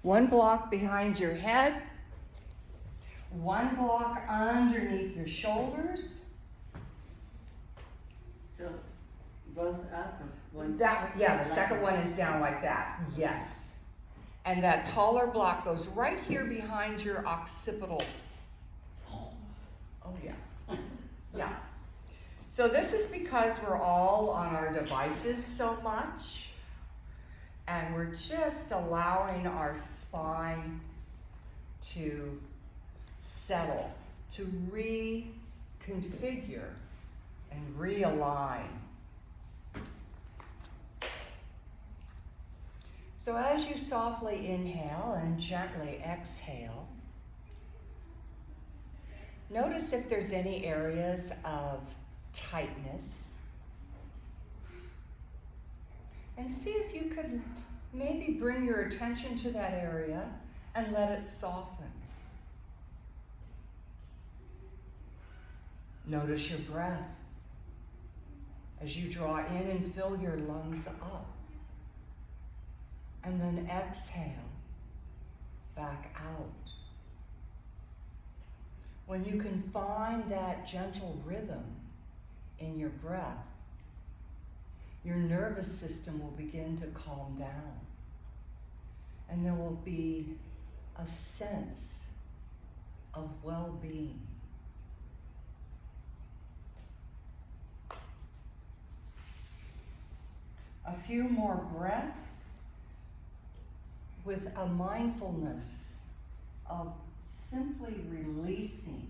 One block behind your head, one block underneath your shoulders. So both up or one? Yeah, the second one is down like that. Yes. And that taller block goes right here behind your occipital. Oh yeah. Yeah. So this is because we're all on our devices so much, and we're just allowing our spine to settle, to reconfigure and realign. So as you softly inhale and gently exhale, notice if there's any areas of tightness. And see if you could maybe bring your attention to that area and let it soften. Notice your breath as you draw in and fill your lungs up. And then exhale back out. When you can find that gentle rhythm in your breath, your nervous system will begin to calm down. And there will be a sense of well-being. A few more breaths with a mindfulness of simply releasing.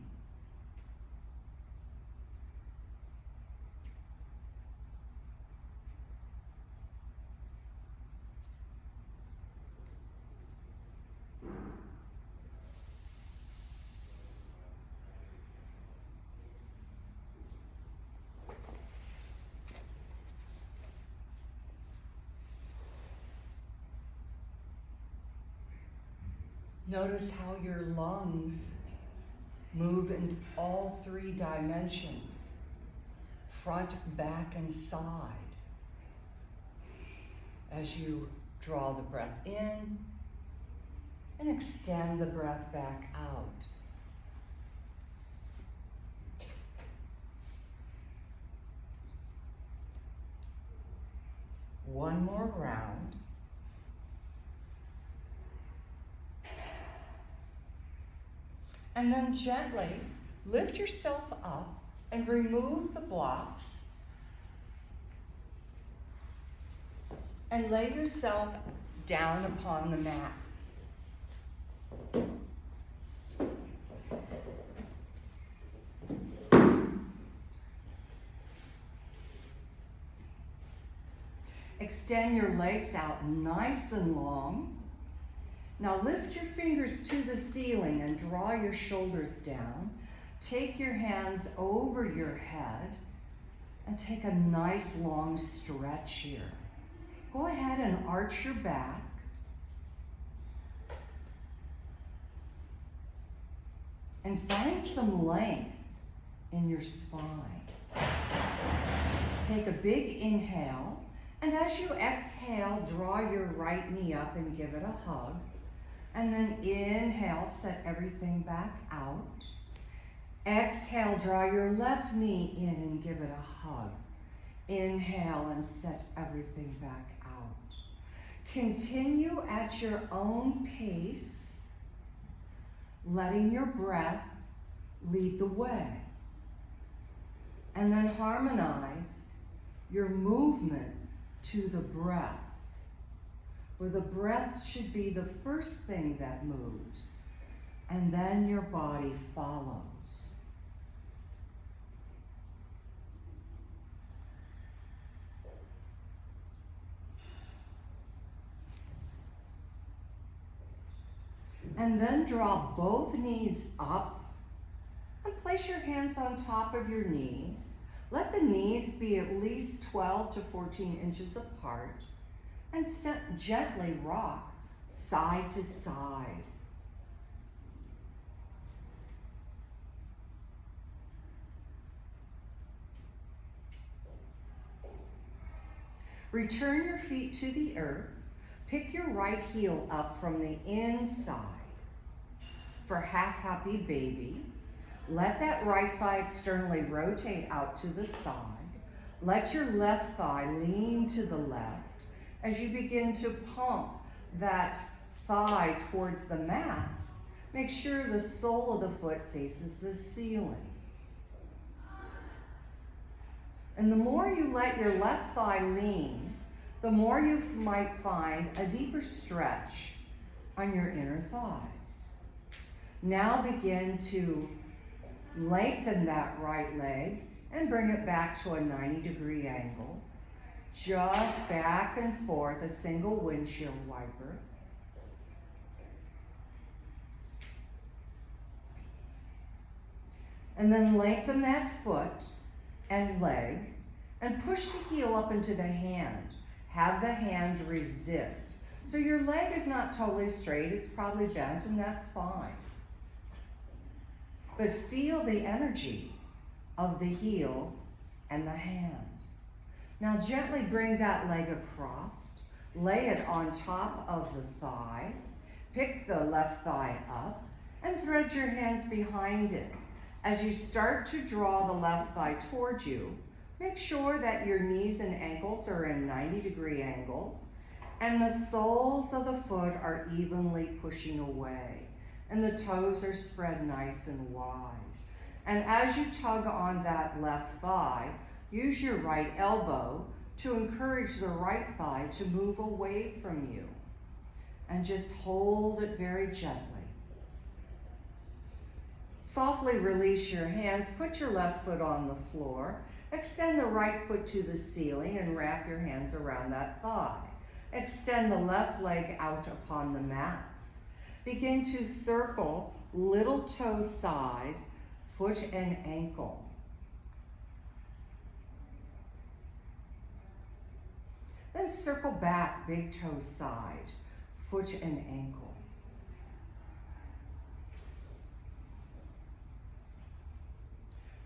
Notice how your lungs move in all three dimensions, front, back, and side. As you draw the breath in and extend the breath back out. One more round. And then gently lift yourself up and remove the blocks and lay yourself down upon the mat. Extend your legs out nice and long. Now lift your fingers to the ceiling and draw your shoulders down. Take your hands over your head and take a nice long stretch here. Go ahead and arch your back. And find some length in your spine. Take a big inhale, and as you exhale, draw your right knee up and give it a hug. And then inhale, set everything back out. Exhale, draw your left knee in and give it a hug. Inhale and set everything back out. Continue at your own pace, letting your breath lead the way. And then harmonize your movement to the breath. For the breath should be the first thing that moves, and then your body follows. And then draw both knees up and place your hands on top of your knees. Let the knees be at least 12 to 14 inches apart. And gently rock side to side. Return your feet to the earth. Pick your right heel up from the inside for half happy baby. Let that right thigh externally rotate out to the side. Let your left thigh lean to the left as you begin to pump that thigh towards the mat. Make sure the sole of the foot faces the ceiling. And the more you let your left thigh lean, the more you might find a deeper stretch on your inner thighs. Now begin to lengthen that right leg and bring it back to a 90-degree angle. Just back and forth, a single windshield wiper. And then lengthen that foot and leg and push the heel up into the hand. Have the hand resist. So your leg is not totally straight, it's probably bent, and that's fine. But feel the energy of the heel and the hand. Now gently bring that leg across, lay it on top of the thigh, pick the left thigh up, and thread your hands behind it. As you start to draw the left thigh towards you, make sure that your knees and ankles are in 90-degree angles, and the soles of the foot are evenly pushing away, and the toes are spread nice and wide. And as you tug on that left thigh, use your right elbow to encourage the right thigh to move away from you. And just hold it very gently. Softly release your hands, put your left foot on the floor, extend the right foot to the ceiling and wrap your hands around that thigh. Extend the left leg out upon the mat. Begin to circle little toe side, foot and ankle. Then circle back, big toe side, foot and ankle.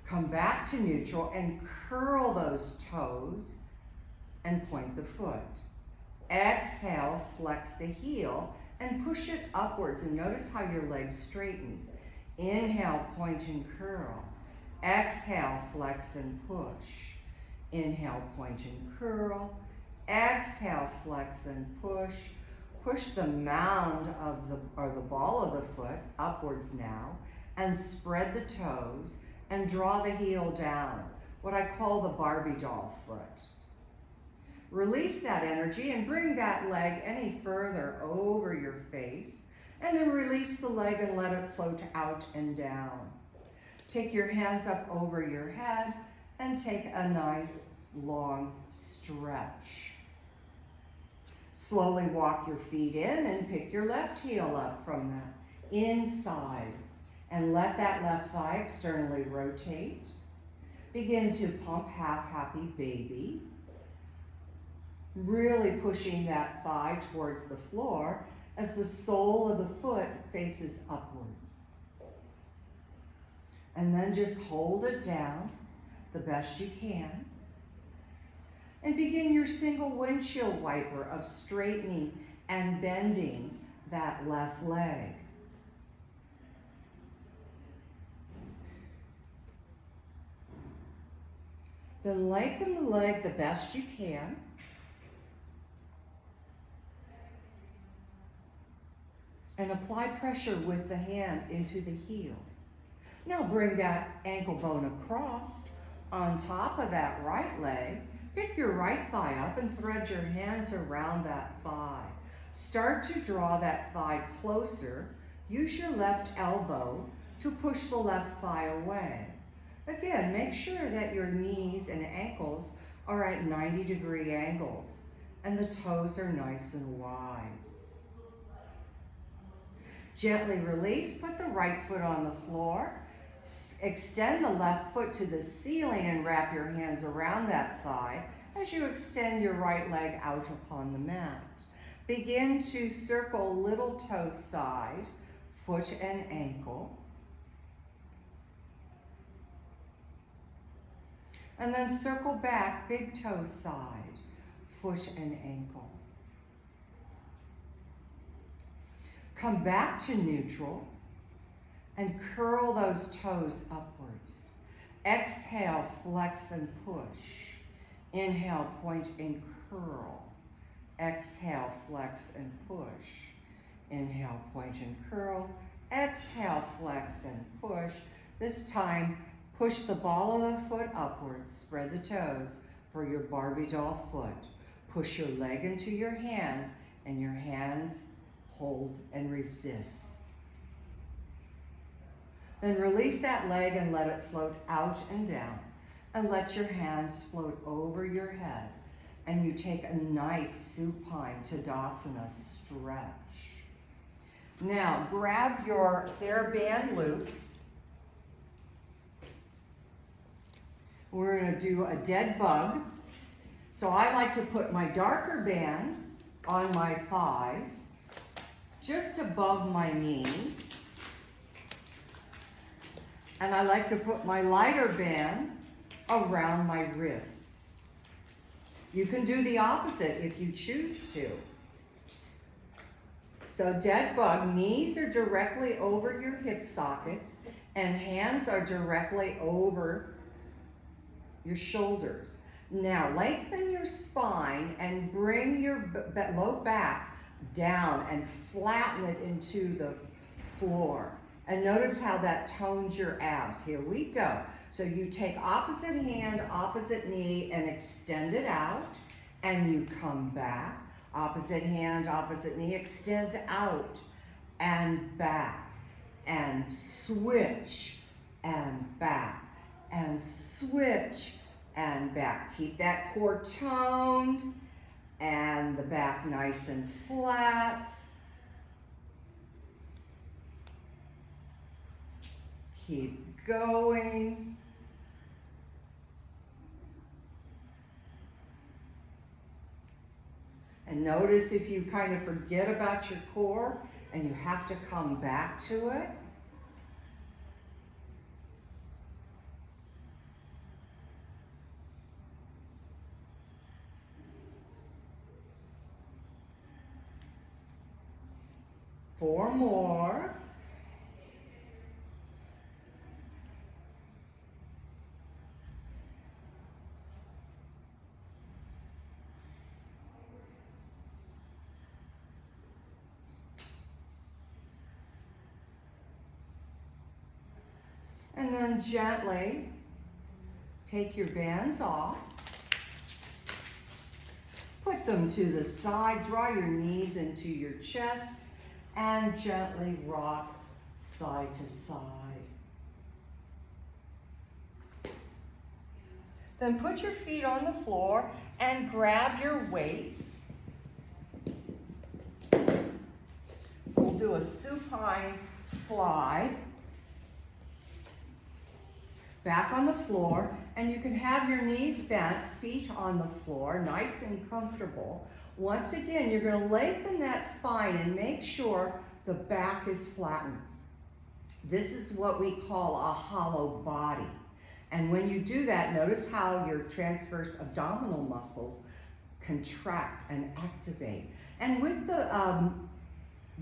Come back to neutral and curl those toes and point the foot. Exhale, flex the heel and push it upwards, and notice how your leg straightens. Inhale, point and curl. Exhale, flex and push. Inhale, point and curl. Exhale, flex and push. Push the mound of the ball of the foot upwards now, and spread the toes and draw the heel down, what I call the Barbie doll foot. Release that energy and bring that leg any further over your face, and then release the leg and let it float out and down. Take your hands up over your head and take a nice long stretch. Slowly walk your feet in and pick your left heel up from the inside and let that left thigh externally rotate. Begin to pump half happy baby. Really pushing that thigh towards the floor as the sole of the foot faces upwards. And then just hold it down the best you can. And begin your single windshield wiper of straightening and bending that left leg. Then lengthen the leg the best you can. And apply pressure with the hand into the heel. Now bring that ankle bone across on top of that right leg. Pick your right thigh up and thread your hands around that thigh. Start to draw that thigh closer. Use your left elbow to push the left thigh away. Again, make sure that your knees and ankles are at 90-degree angles and the toes are nice and wide. Gently release, put the right foot on the floor, extend the left foot to the ceiling and wrap your hands around that thigh as you extend your right leg out upon the mat. Begin to circle little toe side, foot and ankle. And then circle back, big toe side, foot and ankle. Come back to neutral and curl those toes upwards. Exhale, flex and push. Inhale, point and curl. Exhale, flex and push. Inhale, point and curl. Exhale, flex and push. This time, push the ball of the foot upwards. Spread the toes for your Barbie doll foot. Push your leg into your hands, and your hands hold and resist. Then release that leg and let it float out and down. And let your hands float over your head. And you take a nice supine Tadasana stretch. Now, grab your Theraband loops. We're going to do a dead bug. So I like to put my darker band on my thighs, just above my knees. And I like to put my lighter band around my wrists. You can do the opposite if you choose to. So dead bug, knees are directly over your hip sockets and hands are directly over your shoulders. Now lengthen your spine and bring your low back down and flatten it into the floor. And notice how that tones your abs. Here we go. So you take opposite hand, opposite knee, and extend it out. And you come back. Opposite hand, opposite knee, extend out and back. And switch and back. And switch and back. Keep that core toned and the back nice and flat. Keep going. And notice if you kind of forget about your core and you have to come back to it. Four more. And then gently take your bands off. Put them to the side, draw your knees into your chest, and gently rock side to side. Then put your feet on the floor and grab your weights. We'll do a supine fly. Back on the floor, and you can have your knees bent, feet on the floor, nice and comfortable. Once again, you're going to lengthen that spine and make sure the back is flattened. This is what we call a hollow body. And when you do that, notice how your transverse abdominal muscles contract and activate. And with the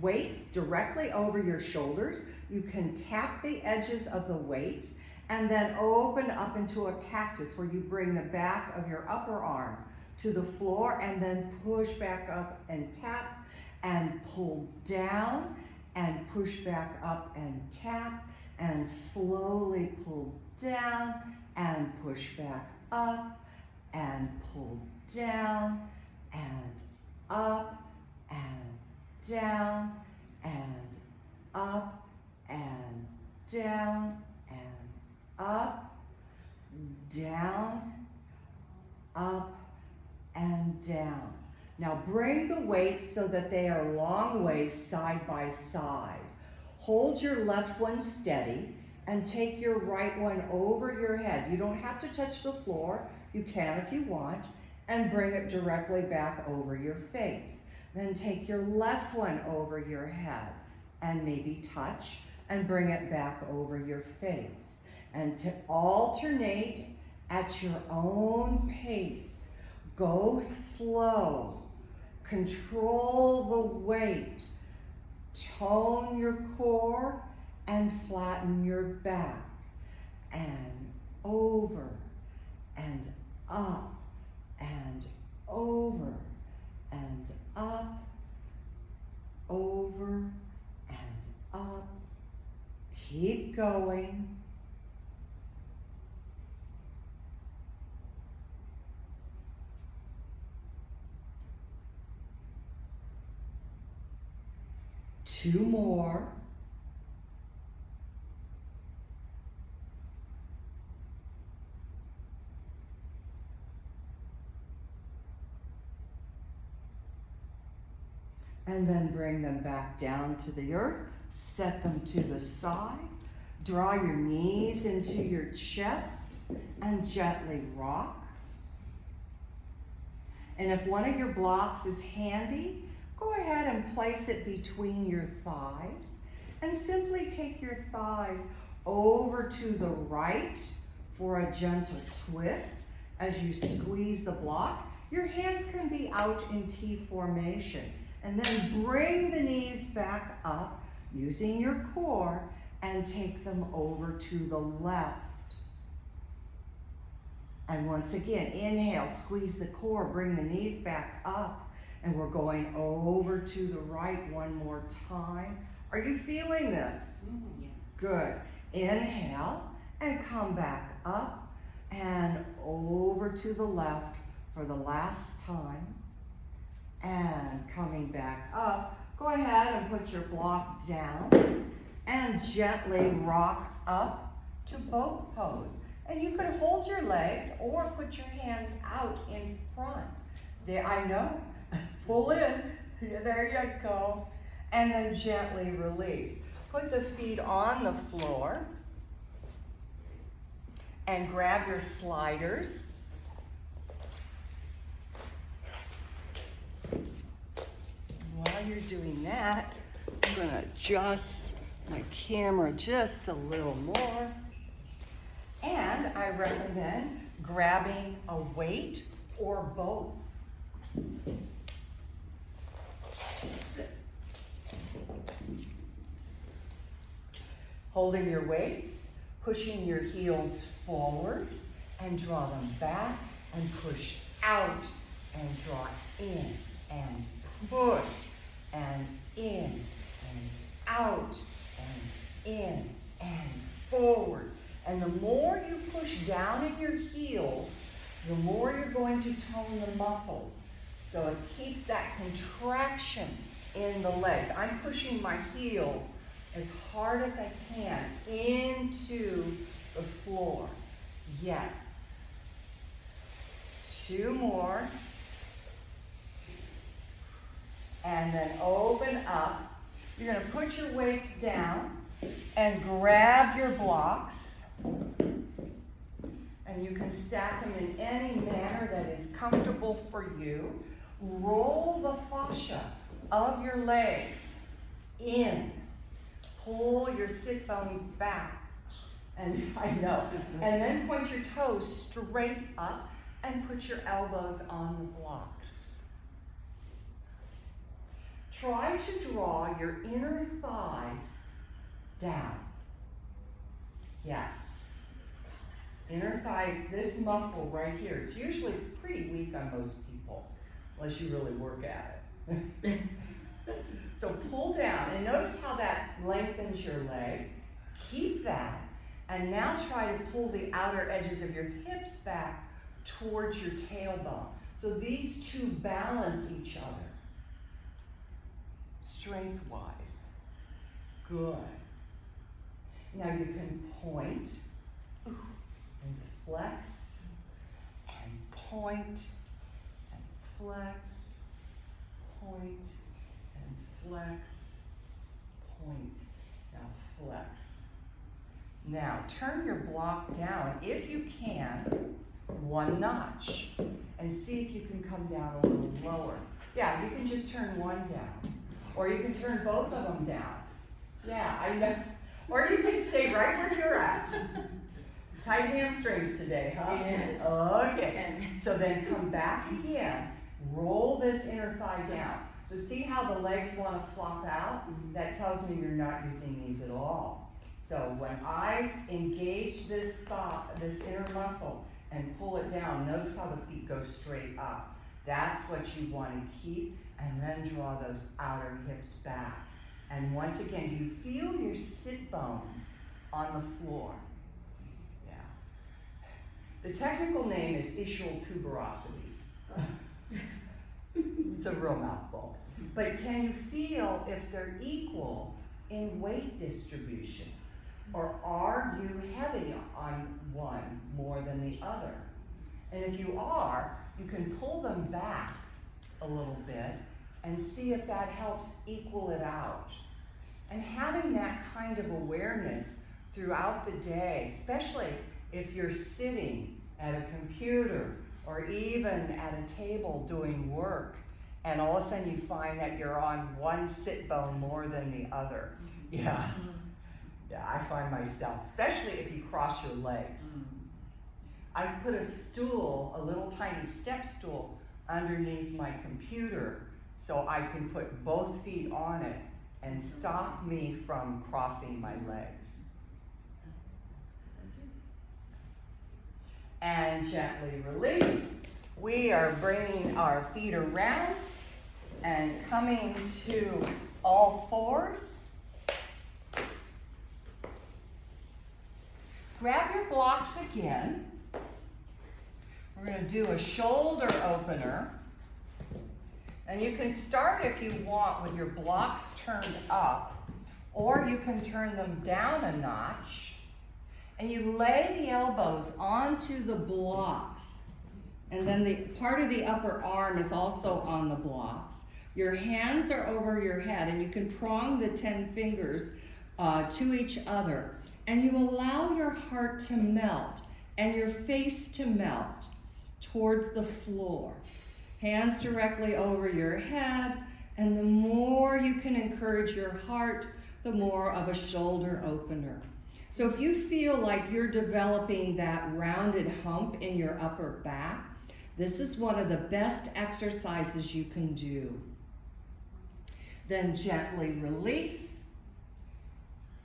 weights directly over your shoulders, you can tap the edges of the weights and then open up into a cactus where you bring the back of your upper arm to the floor and then push back up and tap and pull down and push back up and tap and slowly pull down and push back up and pull down and up and down and up and down and up, down, up, and down. Now bring the weights so that they are long ways side by side. Hold your left one steady and take your right one over your head. You don't have to touch the floor. You can if you want. And bring it directly back over your face. Then take your left one over your head and maybe touch and bring it back over your face. And to alternate at your own pace. Go slow. Control the weight. Tone your core and flatten your back. And over and up and over and up, over and up. Keep going. Two more. And then bring them back down to the earth. Set them to the side. Draw your knees into your chest and gently rock. And if one of your blocks is handy, go ahead and place it between your thighs and simply take your thighs over to the right for a gentle twist as you squeeze the block. Your hands can be out in T formation. And then bring the knees back up using your core and take them over to the left. And once again, inhale, squeeze the core, bring the knees back up. And we're going over to the right one more time. Are you feeling this? Yeah. Good. Inhale and come back up and over to the left for the last time. And coming back up, go ahead and put your block down and gently rock up to boat pose. And you can hold your legs or put your hands out in front. There, I know. Pull in. There you go. And then gently release. Put the feet on the floor and grab your sliders. While you're doing that, I'm going to adjust my camera just a little more. And I recommend grabbing a weight or both. Holding your weights, pushing your heels forward and draw them back and push out and draw in and push and in and out and in and forward. And the more you push down in your heels, the more you're going to tone the muscles. So it keeps that contraction in the legs. I'm pushing my heels as hard as I can into the floor. Yes. Two more. And then open up. You're going to put your weights down and grab your blocks. And you can stack them in any manner that is comfortable for you. Roll the fascia of your legs in. Pull your sit bones back. And I know. And then point your toes straight up and put your elbows on the blocks. Try to draw your inner thighs down. Yes. Inner thighs, this muscle right here, it's usually pretty weak on most people, unless you really work at it. So pull down, and notice how that lengthens your leg. Keep that, and now try to pull the outer edges of your hips back towards your tailbone. So these two balance each other, strength-wise. Good. Now you can point, and flex, and point, and flex, point, and flex, point, now flex. Now turn your block down, if you can, one notch, and see if you can come down a little lower. Yeah, you can just turn one down, or you can turn both of them down. Yeah, I know. Or you can stay right where you're at. Tight hamstrings today, huh? Yes. Okay. So then come back again. Roll this inner thigh down. So see how the legs want to flop out? That tells me you're not using these at all. So when I engage this inner muscle and pull it down, notice how the feet go straight up. That's what you want to keep, and then draw those outer hips back. And once again, do you feel your sit bones on the floor? Yeah. The technical name is ischial tuberosities. It's a real mouthful. But can you feel if they're equal in weight distribution? Or are you heavy on one more than the other? And if you are, you can pull them back a little bit and see if that helps equal it out. And having that kind of awareness throughout the day, especially if you're sitting at a computer or even at a table doing work, and all of a sudden you find that you're on one sit bone more than the other. Yeah. Yeah, I find myself, especially if you cross your legs. I've put a stool, a little tiny step stool, underneath my computer so I can put both feet on it and stop me from crossing my legs. And gently release. We are bringing our feet around and coming to all fours. Grab your blocks again. We're going to do a shoulder opener. And you can start if you want with your blocks turned up, or you can turn them down a notch. And you lay the elbows onto the blocks. And then the part of the upper arm is also on the blocks. Your hands are over your head, and you can prong the 10 fingers to each other. And you allow your heart to melt and your face to melt towards the floor. Hands directly over your head, and the more you can encourage your heart, the more of a shoulder opener. So if you feel like you're developing that rounded hump in your upper back, this is one of the best exercises you can do. Then gently release.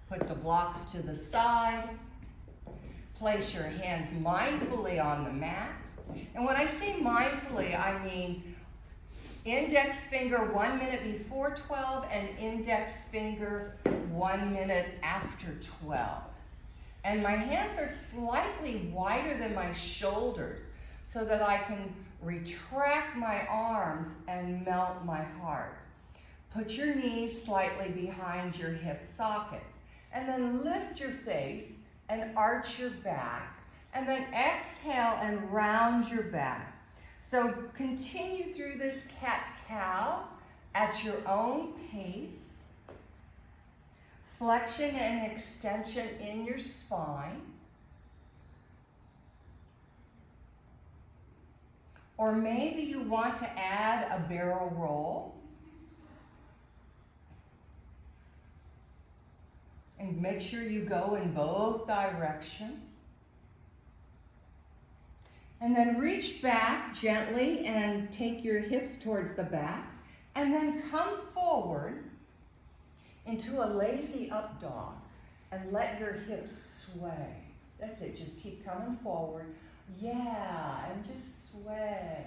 Put the blocks to the side. Place your hands mindfully on the mat. And when I say mindfully, I mean index finger 1 minute before 12 and index finger 1 minute after 12. And my hands are slightly wider than my shoulders so that I can retract my arms and melt my heart. Put your knees slightly behind your hip sockets. And then lift your face and arch your back. And then exhale and round your back. So continue through this cat-cow at your own pace. Flexion and extension in your spine. Or maybe you want to add a barrel roll. And make sure you go in both directions. And then reach back gently and take your hips towards the back. And then come forward into a lazy up dog. And let your hips sway. That's it, just keep coming forward. Yeah, and just sway.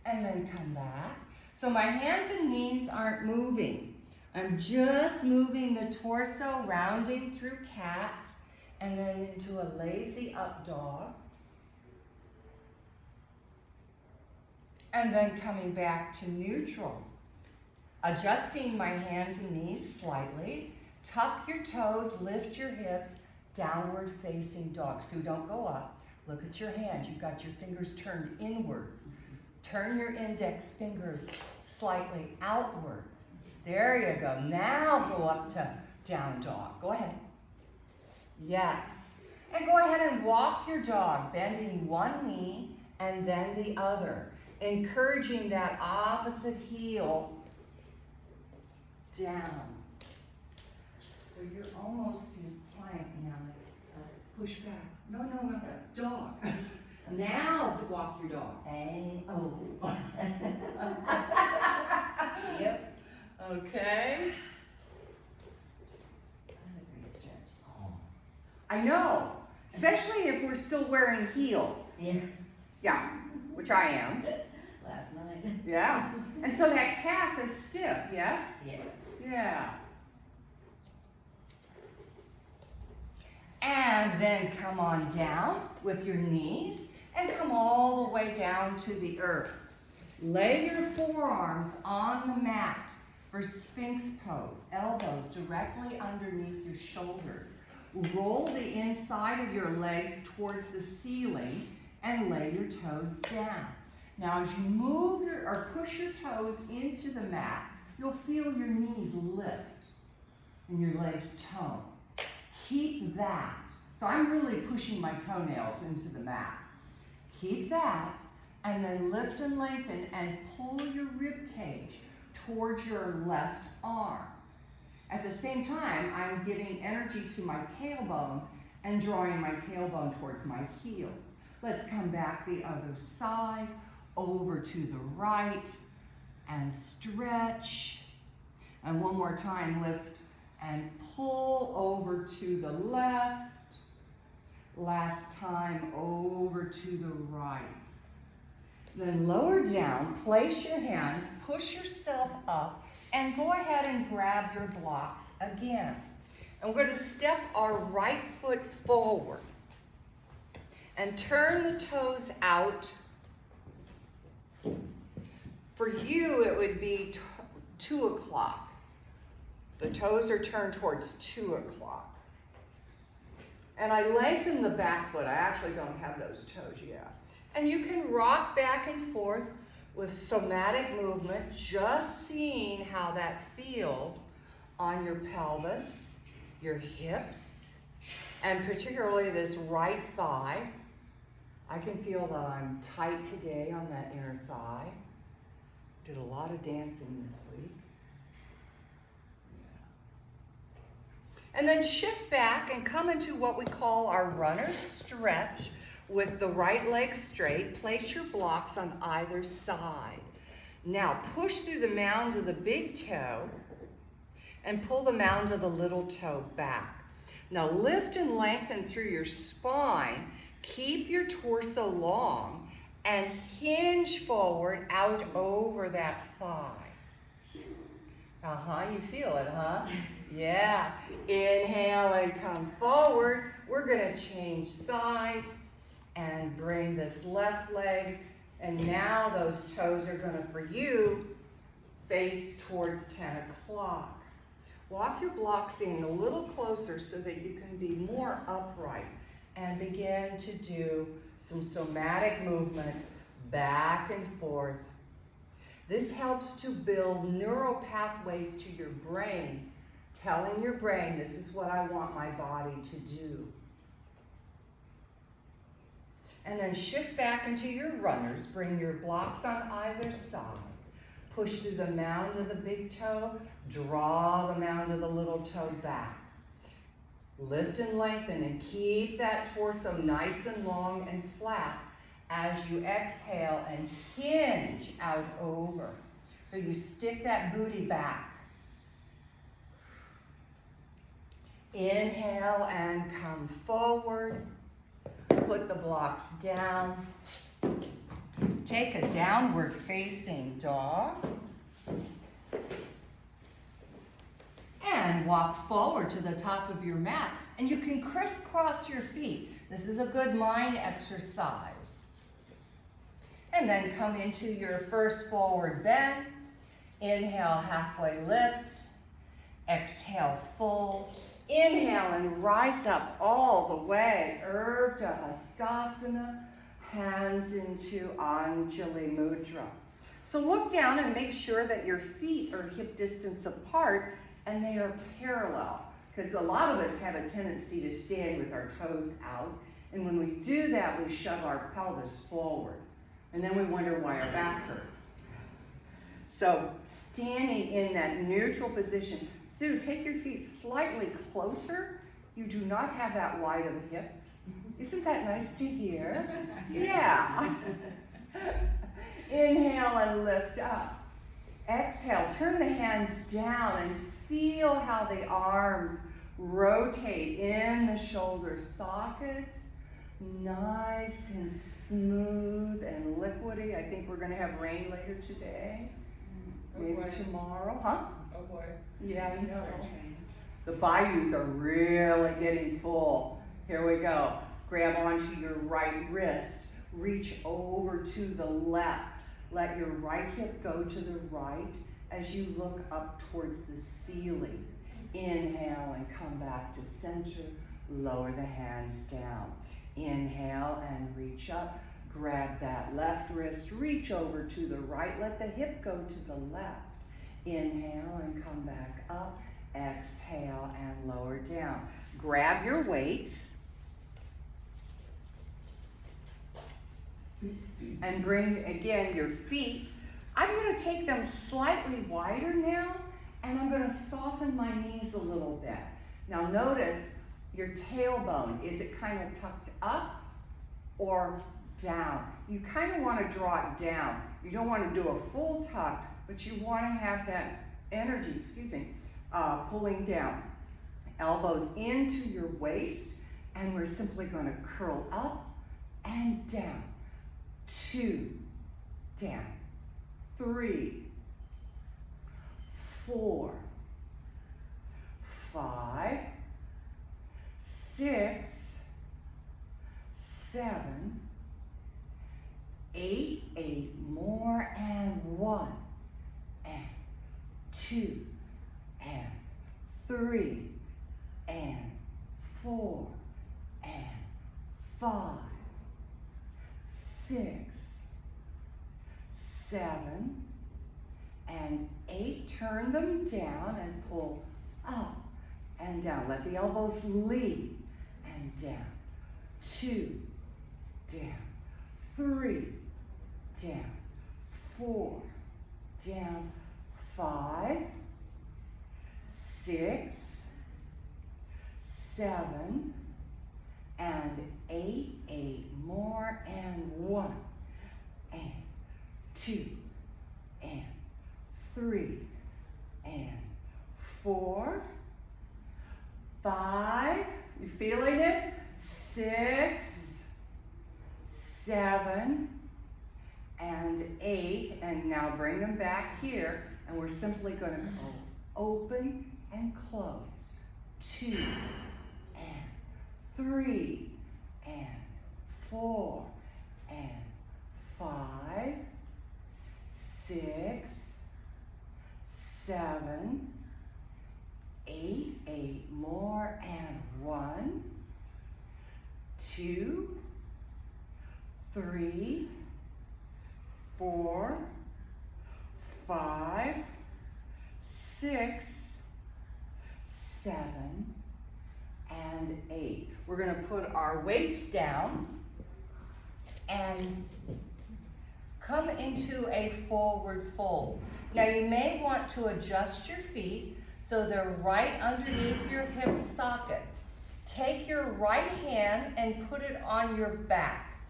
And then come back. So my hands and knees aren't moving. I'm just moving the torso, rounding through cat, and then into a lazy up dog. And then coming back to neutral. Adjusting my hands and knees slightly. Tuck your toes, lift your hips, downward facing dog. So don't go up. Look at your hands. You've got your fingers turned inwards. Turn your index fingers slightly outwards. There you go. Now go up to down dog. Go ahead. Yes. And go ahead and walk your dog, bending one knee and then the other, encouraging that opposite heel down. So you're almost in plank now. Push back. No, dog. Now to walk your dog. And oh. I know, especially if we're still wearing heels. Yeah. Yeah, which I am. Last night. Yeah. And so that calf is stiff, yes? Yes. Yeah. And then come on down with your knees and come all the way down to the earth. Lay your forearms on the mat for Sphinx pose, elbows directly underneath your shoulders. Roll the inside of your legs towards the ceiling and lay your toes down. Now as you move or push your toes into the mat, you'll feel your knees lift and your legs tone. Keep that. So I'm really pushing my toenails into the mat. Keep that, and then lift and lengthen and pull your rib cage towards your left arm. At the same time, I'm giving energy to my tailbone and drawing my tailbone towards my heels. Let's come back the other side, over to the right, and stretch. And one more time, lift and pull over to the left. Last time, over to the right. Then lower down, place your hands, push yourself up, and go ahead and grab your blocks again. And we're going to step our right foot forward and turn the toes out. For you, it would be 2 o'clock. The toes are turned towards 2 o'clock. And I lengthen the back foot. I actually don't have those toes yet. And you can rock back and forth with somatic movement, just seeing how that feels on your pelvis, your hips, and particularly this right thigh. I can feel that I'm tight today on that inner thigh. Did a lot of dancing this week. And then shift back and come into what we call our runner's stretch with the right leg straight. Place your blocks on either side. Now push through the mound of the big toe and pull the mound of the little toe back. Now lift and lengthen through your spine. Keep your torso long and hinge forward out over that thigh. You feel it, huh? Yeah. Inhale and come forward. We're going to change sides and bring this left leg. And now those toes are going to, for you, face towards 10 o'clock. Walk your blocks in a little closer so that you can be more upright and begin to do some somatic movement back and forth. This helps to build neural pathways to your brain, telling your brain, this is what I want my body to do. And then shift back into your runners. Bring your blocks on either side. Push through the mound of the big toe. Draw the mound of the little toe back. Lift and lengthen and keep that torso nice and long and flat as you exhale and hinge out over. So you stick that booty back. Inhale and come forward. Put the blocks down. Take a downward facing dog. And walk forward to the top of your mat. And you can crisscross your feet. This is a good mind exercise. And then come into your first forward bend. Inhale, halfway lift. Exhale, fold. Inhale and rise up all the way. Urdhva Hastasana. Hands into Anjali Mudra. So look down and make sure that your feet are hip distance apart and they are parallel. Because a lot of us have a tendency to stand with our toes out. And when we do that, we shove our pelvis forward. And then we wonder why our back hurts. So standing in that neutral position. Sue, take your feet slightly closer. You do not have that wide of hips. Isn't that nice to hear? Yeah. Inhale and lift up. Exhale, turn the hands down and feel how the arms Rotate in the shoulder sockets. Nice and smooth and liquidy. I think we're gonna have rain later today. Maybe tomorrow, huh? Oh boy. Yeah, I know. The bayous are really getting full. Here we go. Grab onto your right wrist. Reach over to the left. Let your right hip go to the right as you look up towards the ceiling. Inhale and come back to center. Lower the hands down. Inhale and reach up. Grab that left wrist. Reach over to the right. Let the hip go to the left. Inhale and come back up. Exhale and lower down. Grab your weights. And bring, again, your feet. I'm going to take them slightly wider now, and I'm going to soften my knees a little bit. Now notice your tailbone. Is it kind of tucked up or down? You kind of want to draw it down. You don't want to do a full tuck, but you want to have that energy, pulling down. Elbows into your waist, and we're simply going to curl up and down. 2, down. 3, 4, 5, 6, 7, 8, 8 more, and 1, and 2, and 3, and 4, and 5, 6, 7, and 8. Turn them down and pull up and down. Let the elbows lead and down. 2, down. 3, down. 4, down. 5, 6, 7, and 8. 8 more, and 1, and 2, and 3, and 4, 5, you feeling it? 6, 7, and 8, and now bring them back here, and we're simply going to go open and close. 2, and 3, and 4, and 5, 6, 7, 8, 8 more, and 1, 2, 3, 4, 5, 6, 7, and 8. We're going to put our weights down and come into a forward fold. Now you may want to adjust your feet so they're right underneath your hip sockets. Take your right hand and put it on your back.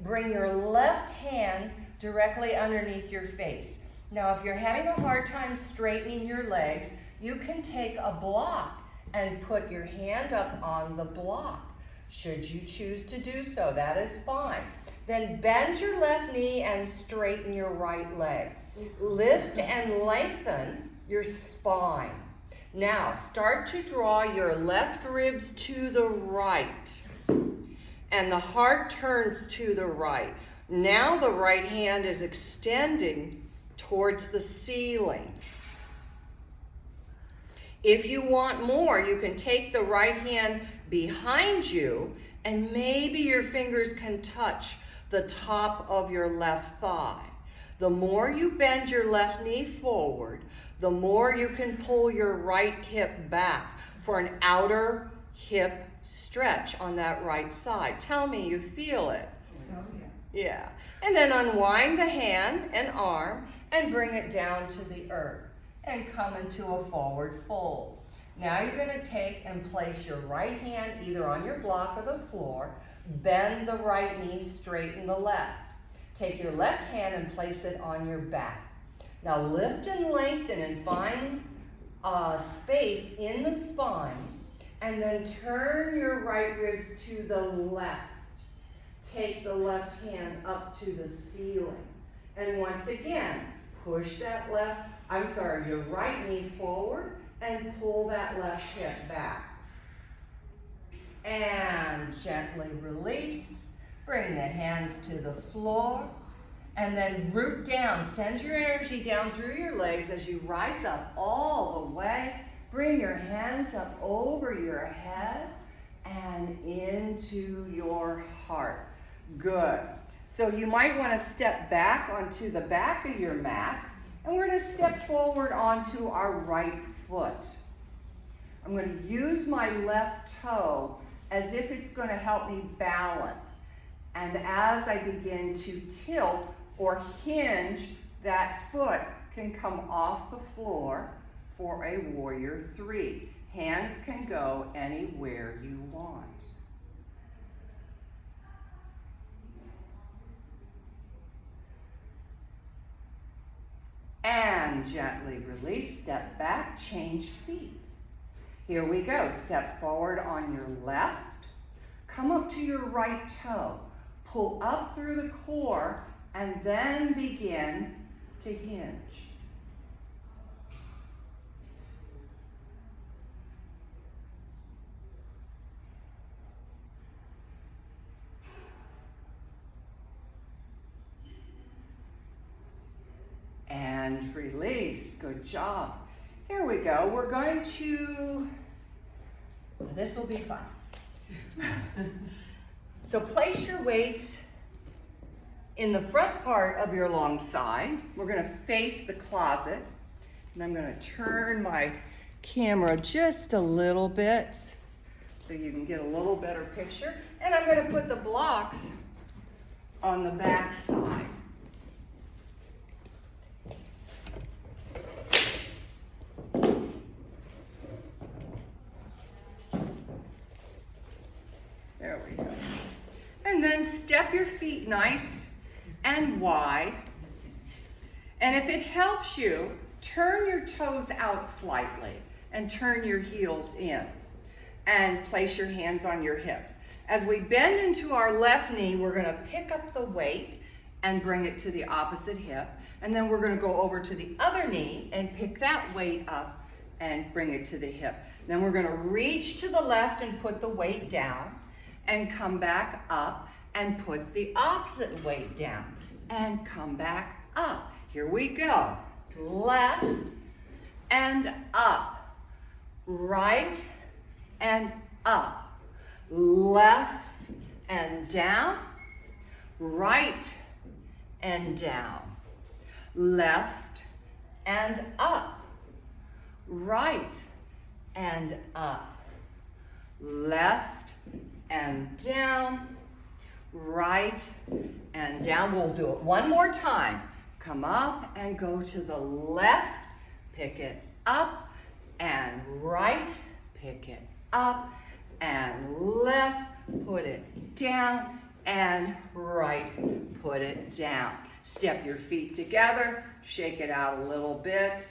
Bring your left hand directly underneath your face. Now if you're having a hard time straightening your legs, you can take a block and put your hand up on the block. Should you choose to do so, that is fine. Then bend your left knee and straighten your right leg. Lift and lengthen your spine. Now start to draw your left ribs to the right. And the heart turns to the right. Now the right hand is extending towards the ceiling. If you want more, you can take the right hand behind you and maybe your fingers can touch the top of your left thigh. The more you bend your left knee forward, the more you can pull your right hip back for an outer hip stretch on that right side. Tell me you feel it. Oh, yeah. Yeah. And then unwind the hand and arm and bring it down to the earth and come into a forward fold. Now you're going to take and place your right hand either on your block or the floor. Bend the right knee, straighten the left. Take your left hand and place it on your back. Now lift and lengthen and find space in the spine. and then turn your right ribs to the left. Take the left hand up to the ceiling. And once again, push that your right knee forward and pull that left hip back. And gently release. Bring the hands to the floor. And then root down. Send your energy down through your legs as you rise up all the way. Bring your hands up over your head and into your heart. Good. So you might want to step back onto the back of your mat, and we're going to step forward onto our right foot. I'm going to use my left toe as if it's going to help me balance. And as I begin to tilt or hinge, that foot can come off the floor for a warrior 3. Hands can go anywhere you want. And gently release, step back, change feet. Here we go. Step forward on your left. Come up to your right toe. Pull up through the core and then begin to hinge. And release. Good job. Here we go. We're going to, this will be fun. So place your weights in the front part of your long side. We're going to face the closet. And I'm going to turn my camera just a little bit so you can get a little better picture. And I'm going to put the blocks on the back side. There we go. And then step your feet nice and wide. And if it helps you, turn your toes out slightly and turn your heels in. And place your hands on your hips. As we bend into our left knee, we're going to pick up the weight and bring it to the opposite hip. And then we're going to go over to the other knee and pick that weight up and bring it to the hip. Then we're going to reach to the left and put the weight down and come back up and put the opposite weight down and come back up. Here we go. Left and up. Right and up. Left and down. Right and down. Left and up. Right and up. Left and down. Right and down. We'll do it one more time. Come up and go to the left. Pick it up and right. Pick it up and left. Put it down and right. Put it down. Step your feet together. Shake it out a little bit.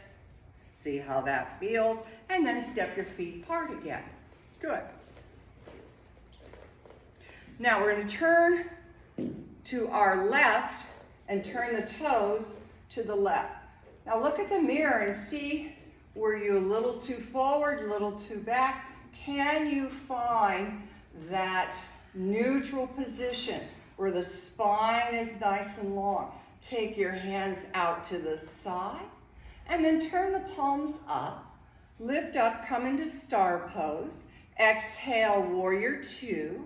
See how that feels. And then step your feet apart again. Good. Now we're going to turn to our left and turn the toes to the left. Now look at the mirror and see, were you a little too forward, a little too back? Can you find that neutral position where the spine is nice and long? Take your hands out to the side and then turn the palms up. Lift up, come into star pose. Exhale, warrior 2.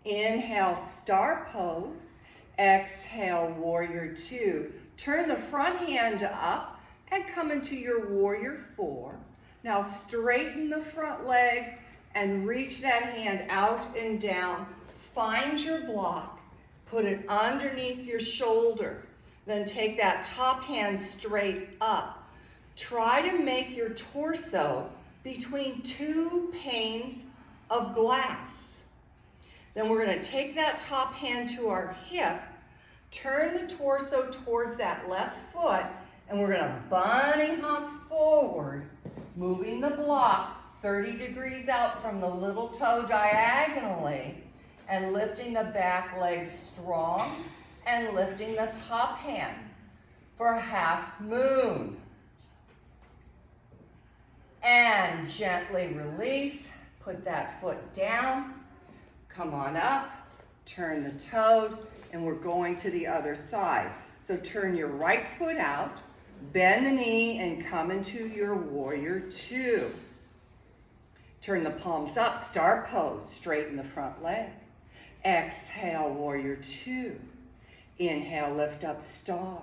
Inhale, star pose. Exhale, warrior 2. Turn the front hand up and come into your warrior 4. Now straighten the front leg and reach that hand out and down. Find your block. Put it underneath your shoulder. Then take that top hand straight up. Try to make your torso between 2 panes of glass. Then we're going to take that top hand to our hip, turn the torso towards that left foot, and we're going to bunny hop forward, moving the block 30 degrees out from the little toe diagonally, and lifting the back leg strong, and lifting the top hand for a half moon. And gently release, put that foot down, come on up, turn the toes, and we're going to the other side. So turn your right foot out, bend the knee, and come into your warrior two. Turn the palms up, star pose, straighten the front leg. Exhale, warrior two. Inhale, lift up, star.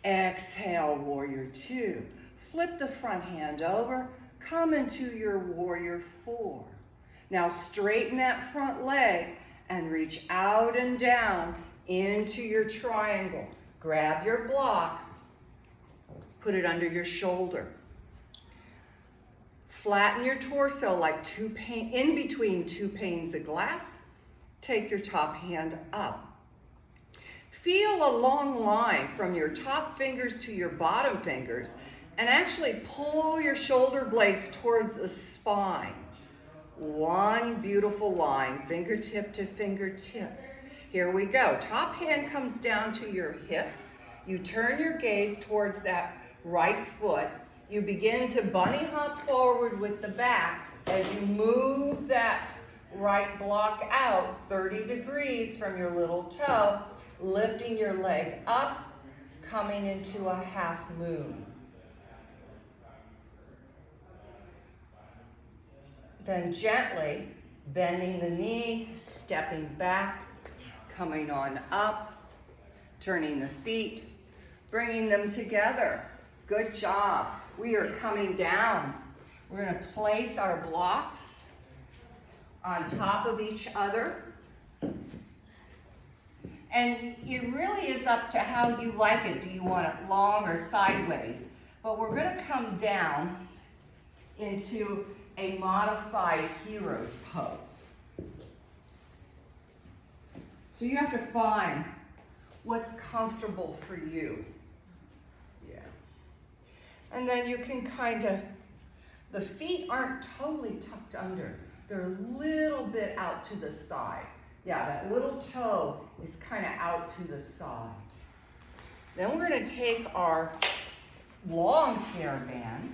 Exhale, warrior two. Flip the front hand over, come into your warrior four. Now straighten that front leg and reach out and down into your triangle. Grab your block, put it under your shoulder. Flatten your torso like in between two panes of glass. Take your top hand up. Feel a long line from your top fingers to your bottom fingers and actually pull your shoulder blades towards the spine. One beautiful line, fingertip to fingertip. Here we go. Top hand comes down to your hip. You turn your gaze towards that right foot. You begin to bunny hop forward with the back as you move that right block out 30 degrees from your little toe, lifting your leg up, coming into a half moon. Then gently bending the knee, stepping back, coming on up, turning the feet, bringing them together. Good job. We are coming down. We're going to place our blocks on top of each other. And it really is up to how you like it. Do you want it long or sideways? But we're going to come down into a modified hero's pose. So you have to find what's comfortable for you. Yeah. And then you can the feet aren't totally tucked under. They're a little bit out to the side. Yeah, that little toe is kind of out to the side. Then we're going to take our long Theraband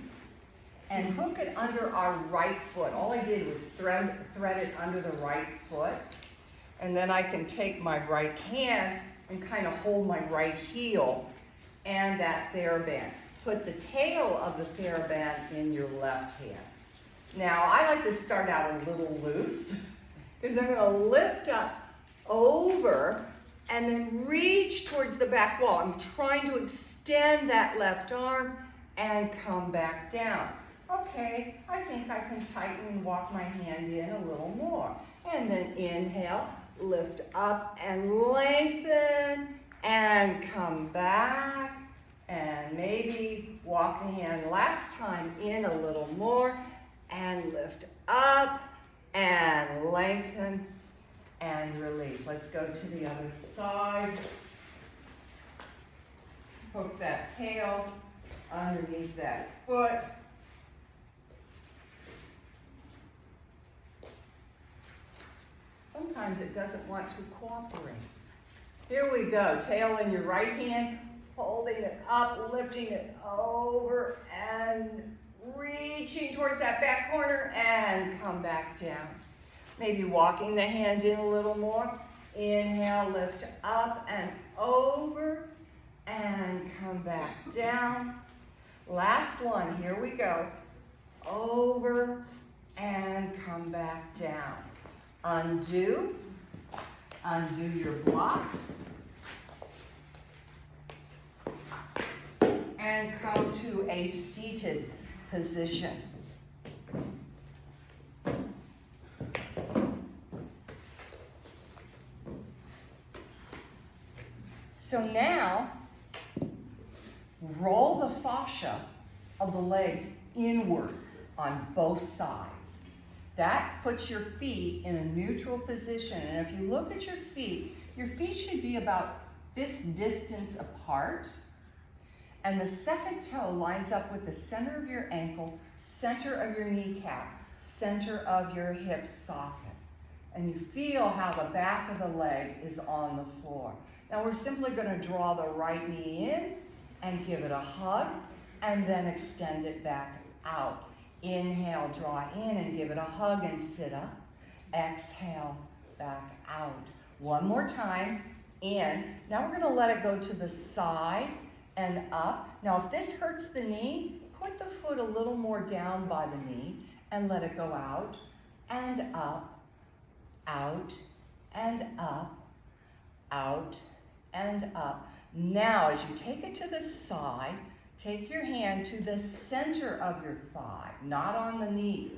and hook it under our right foot. All I did was thread it under the right foot. And then I can take my right hand and kind of hold my right heel and that Theraband. Put the tail of the Theraband in your left hand. Now, I like to start out a little loose because I'm going to lift up over and then reach towards the back wall. I'm trying to extend that left arm and come back down. Okay, I think I can tighten and walk my hand in a little more. And then inhale, lift up and lengthen and come back. And maybe walk the hand last time in a little more and lift up and lengthen and release. Let's go to the other side. Hook that tail underneath that foot. Sometimes it doesn't want to cooperate. Here we go. Tail in your right hand, holding it up, lifting it over, and reaching towards that back corner, and come back down. Maybe walking the hand in a little more. Inhale, lift up and over, and come back down. Last one, here we go. Over, and come back down. Undo your blocks, and come to a seated position. So now, roll the fascia of the legs inward on both sides. That puts your feet in a neutral position. And if you look at your feet should be about this distance apart. And the second toe lines up with the center of your ankle, center of your kneecap, center of your hip socket. And you feel how the back of the leg is on the floor. Now we're simply going to draw the right knee in and give it a hug, and then extend it back out. Inhale, draw in and give it a hug and sit up. Exhale, back out. One more time, in. Now we're going to let it go to the side and up. Now if this hurts the knee, put the foot a little more down by the knee and let it go out and up, out and up, out and up. Now as you take it to the side, take your hand to the center of your thigh, not on the knee,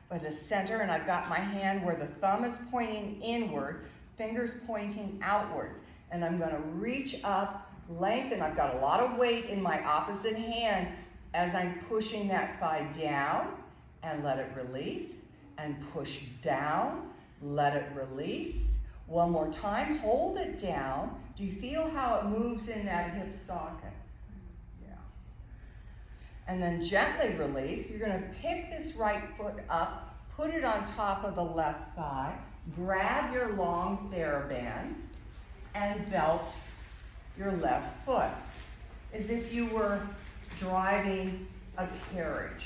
but the center, and I've got my hand where the thumb is pointing inward, fingers pointing outwards. And I'm going to reach up, lengthen. I've got a lot of weight in my opposite hand as I'm pushing that thigh down, and let it release, and push down, let it release. One more time, hold it down. Do you feel how it moves in that hip socket? Yeah. And then gently release. You're going to pick this right foot up, put it on top of the left thigh, grab your long Theraband, and belt your left foot as if you were driving a carriage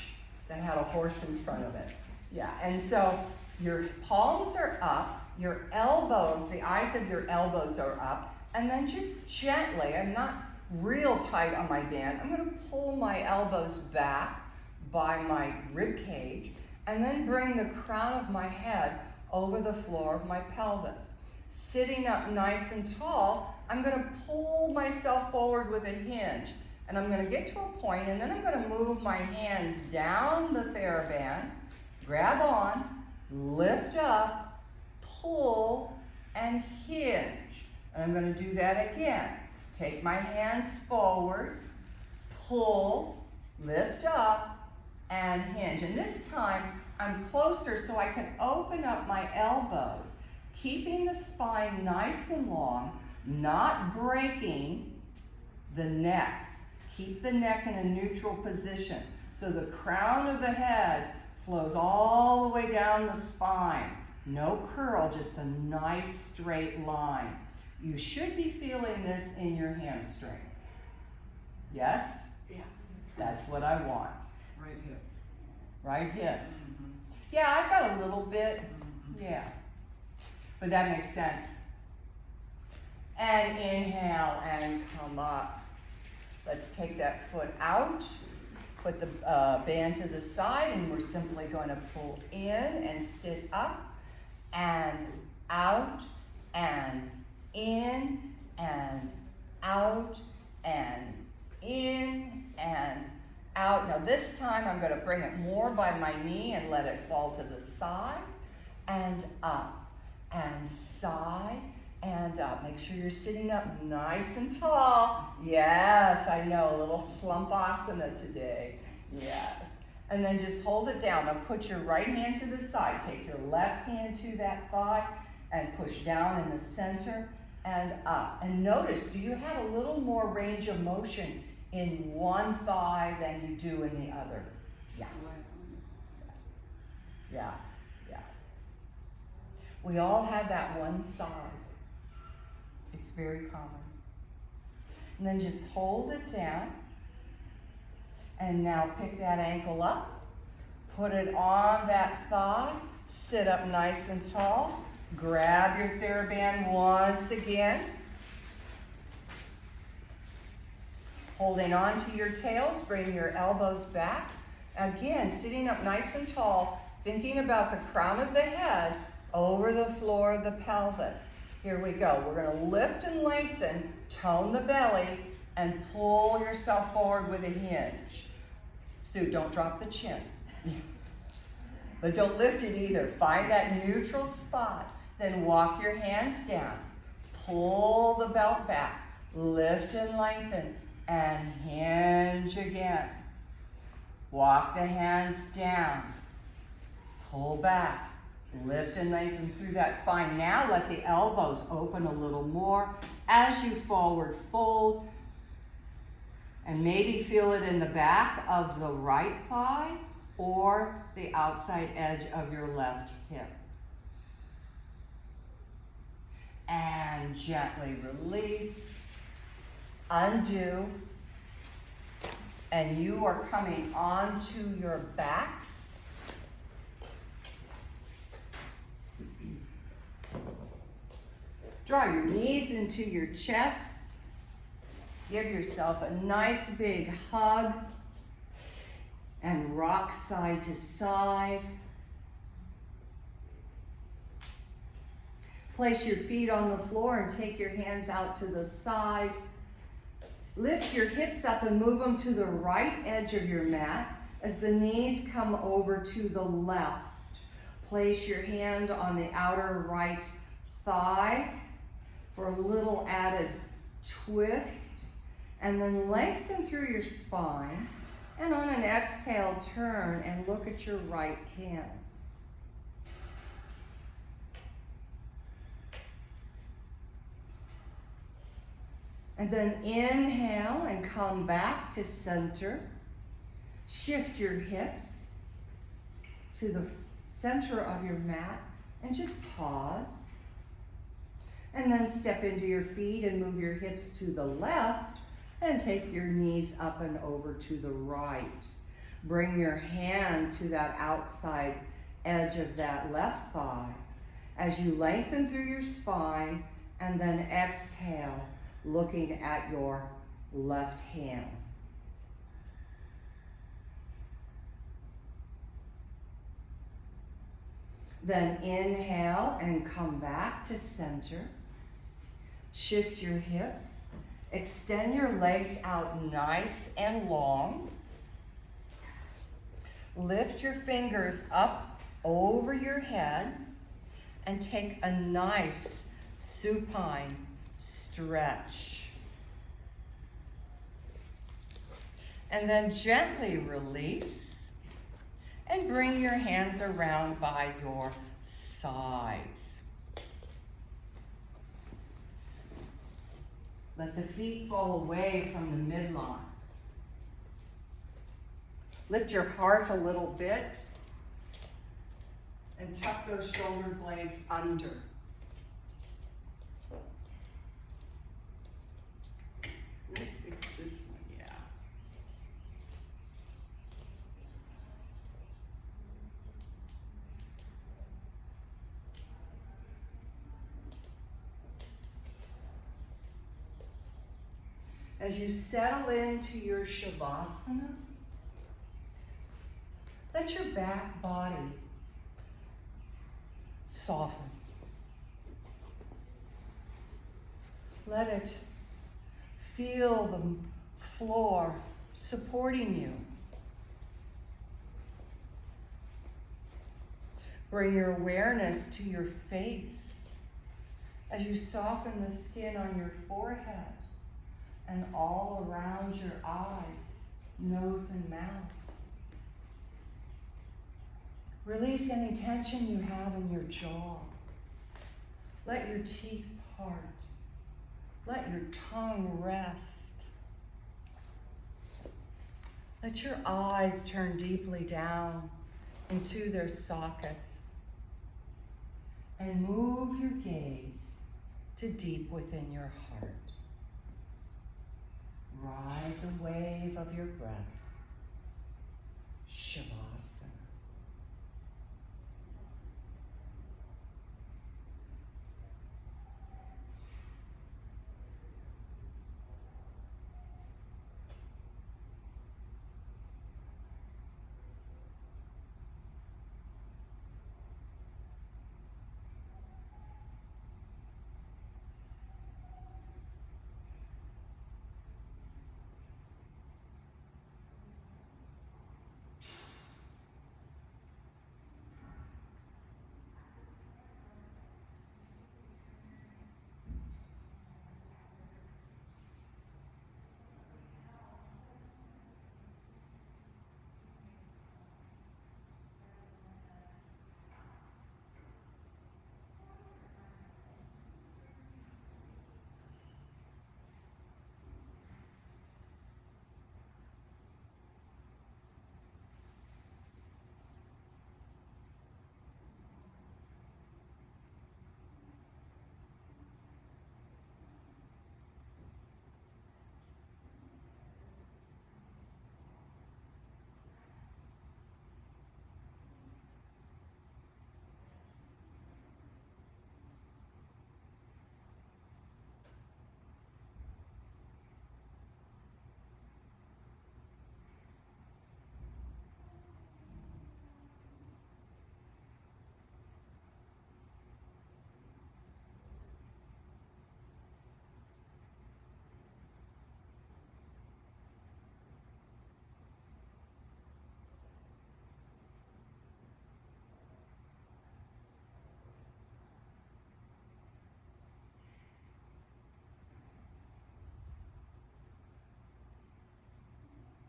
that had a horse in front of it. Yeah, and so your palms are up, your elbows, the eyes of your elbows are up, and then just gently, I'm not real tight on my band, I'm going to pull my elbows back by my rib cage, and then bring the crown of my head over the floor of my pelvis. Sitting up nice and tall, I'm going to pull myself forward with a hinge. And I'm going to get to a point, and then I'm going to move my hands down the Theraband, grab on, lift up, pull, and hinge. And I'm going to do that again. Take my hands forward, pull, lift up, and hinge. And this time, I'm closer so I can open up my elbows, keeping the spine nice and long, not breaking the neck. Keep the neck in a neutral position so the crown of the head flows all the way down the spine. No curl, just a nice straight line. You should be feeling this in your hamstring. Yes? Yeah. That's what I want. Right here. Right hip. Mm-hmm. Yeah, I've got a little bit. Mm-hmm. Yeah. But that makes sense. And inhale and come up. Let's take that foot out, put the band to the side, and we're simply going to pull in and sit up, and out, and in, and out, and in, and out. Now this time I'm going to bring it more by my knee and let it fall to the side, and up, and side, and up. Make sure you're sitting up nice and tall. Yes, I know, a little slumpasana today. Yes. And then just hold it down. Now put your right hand to the side. Take your left hand to that thigh and push down in the center and up. And notice, do you have a little more range of motion in one thigh than you do in the other? Yeah. Yeah. Yeah. We all have that one side. It's very common. And then just hold it down. And now pick that ankle up. Put it on that thigh. Sit up nice and tall. Grab your Theraband once again. Holding on to your tails, bring your elbows back. Again, sitting up nice and tall, thinking about the crown of the head over the floor of the pelvis. Here we go. We're going to lift and lengthen, tone the belly, and pull yourself forward with a hinge. Sue, don't drop the chin. But don't lift it either. Find that neutral spot. Then walk your hands down. Pull the belt back. Lift and lengthen. And hinge again. Walk the hands down. Pull back. Lift and lengthen through that spine. Now let the elbows open a little more as you forward fold. And maybe feel it in the back of the right thigh or the outside edge of your left hip. And gently release, undo, and you are coming onto your backs. Draw your knees into your chest. Give yourself a nice big hug and rock side to side. Place your feet on the floor and take your hands out to the side. Lift your hips up and move them to the right edge of your mat as the knees come over to the left. Place your hand on the outer right thigh for a little added twist, and then lengthen through your spine, and on an exhale, turn and look at your right hand. And then inhale and come back to center. Shift your hips to the center of your mat and just pause. And then step into your feet and move your hips to the left and take your knees up and over to the right. Bring your hand to that outside edge of that left thigh as you lengthen through your spine, and then exhale, looking at your left hand. Then inhale and come back to center. Shift your hips. Extend your legs out nice and long. Lift your fingers up over your head and take a nice supine stretch. And then gently release and bring your hands around by your sides. Let the feet fall away from the midline. Lift your heart a little bit and tuck those shoulder blades under. It's this one, yeah. As you settle into your Shavasana, let your back body soften. Let it feel the floor supporting you. Bring your awareness to your face as you soften the skin on your forehead and all around your eyes, nose, and mouth. Release any tension you have in your jaw. Let your teeth part. Let your tongue rest. Let your eyes turn deeply down into their sockets. And move your gaze to deep within your heart. Ride the wave of your breath. Shavasana.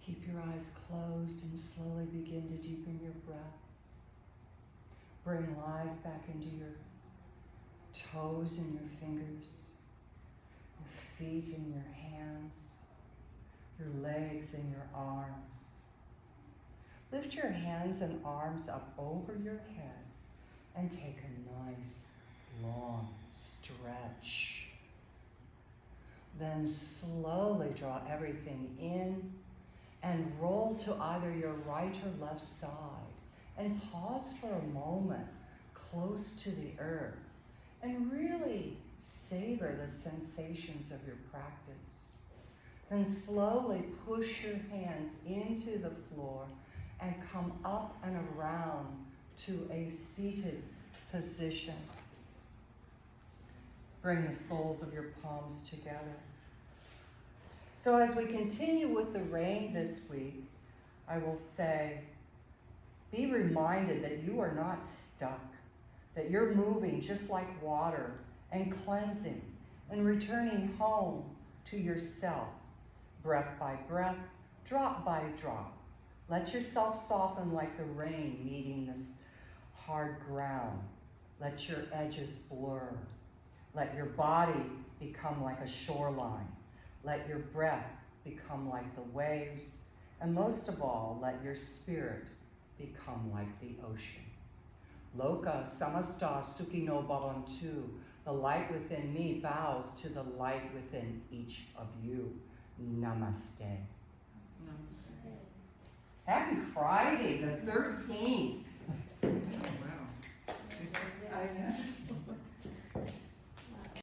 Keep your eyes closed and slowly begin to deepen your breath. Bring life back into your toes and your fingers, your feet and your hands, your legs and your arms. Lift your hands and arms up over your head and take a nice long stretch. Then slowly draw everything in and roll to either your right or left side and pause for a moment close to the earth and really savor the sensations of your practice. Then slowly push your hands into the floor and come up and around to a seated position. Bring the soles of your palms together. So as we continue with the rain this week, I will say, be reminded that you are not stuck, that you're moving just like water and cleansing and returning home to yourself, breath by breath, drop by drop. Let yourself soften like the rain meeting this hard ground. Let your edges blur. Let your body become like a shoreline. Let your breath become like the waves. And most of all, let your spirit become like the ocean. Loka samasta sukhino bhavantu. The light within me bows to the light within each of you. Namaste. Namaste. Happy Friday, the 13th. Oh, wow. I know.